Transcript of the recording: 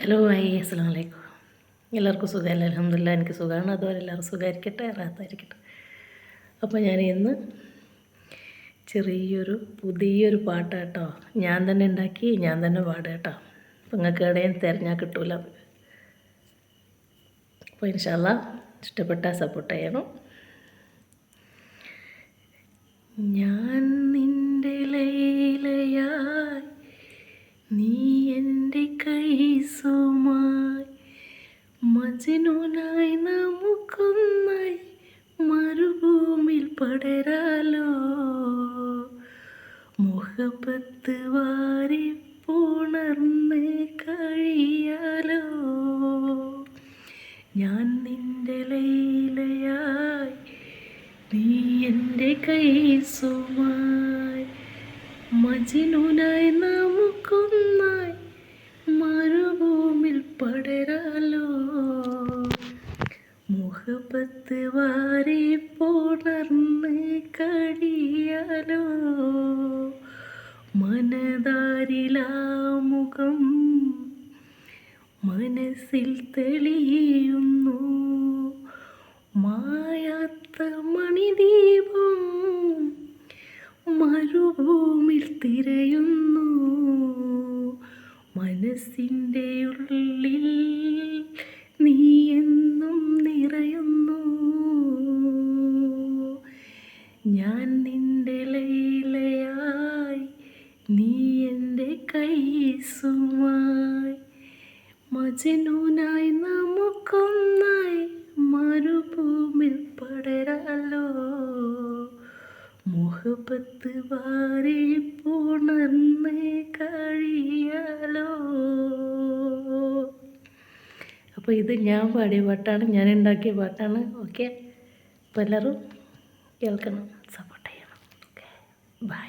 Hello അസ്സലാമു അലൈക്കും. എല്ലാവർക്കും സുഖമല്ല? അൽഹംദുലില്ലാ എനിക്ക് സുഖമാണ്. അതുപോലെ എല്ലാവരും സുഖമായിരിക്കട്ടെ, റാഹത്തായിരിക്കട്ടെ. അപ്പോൾ ഞാൻ ഇന്ന് പുതിയൊരു പാട്ട് കേട്ടോ, ഞാൻ തന്നെ ഉണ്ടാക്കി ഞാൻ തന്നെ പാടുക കേട്ടോ. അപ്പോൾ നിങ്ങൾക്ക് എവിടെയും തിരഞ്ഞാൽ കിട്ടൂല. അപ്പോൾ ഇൻഷാ അല്ലാഹ് ഇഷ്ടപ്പെട്ടാൽ സപ്പോർട്ട് ചെയ്യണം. ഞാൻ നിൻ്റെ ലൈലയായി, നീ എൻ്റെ കൈസുമായി, മജ്നൂനായി നമുക്കൊന്നായി മരുഭൂമിയിൽ പടരാലോ, മുഹബത്ത് വാരി പുണർന്ന് കഴിയാലോ. ഞാൻ നിൻ്റെ ലൈലയായി, നീ എൻ്റെ കൈസുമായി, മജ്നൂനായി നമുക്കൊന്നായി മരുഭൂമിയിൽ പടരാലോ, മുഹബത്ത് വാരി പുണർന്ന് കഴിയാലോ. മനതാരിലാമുഖം മനസ്സിൽ തെളിയുന്നു, മായാത്ത മണിദീപം മരുഭൂമിയിൽ തിരയുന്നു, മനസ്സിൻ്റെ ഉള്ളിൽ നീ എന്നും നിറയുന്നു. ഞാൻ നിൻ്റെ ലൈലയായി, നീ എൻ്റെ കൈസുമായി, മജ്നൂനായി നമുക്കൊന്നായി മരുഭൂമിയിൽ പടരാലോ, മുഹബത്ത് വാരി പുണർന്ന് കഴിയാലോ. അപ്പോൾ ഇത് ഞാൻ പാടിയ പാട്ടാണ്, ഞാൻ ഉണ്ടാക്കിയ പാട്ടാണ്. ഓക്കെ, അപ്പോൾ എല്ലാവരും കേൾക്കണം, സപ്പോർട്ട് ചെയ്യണം. Okay, by.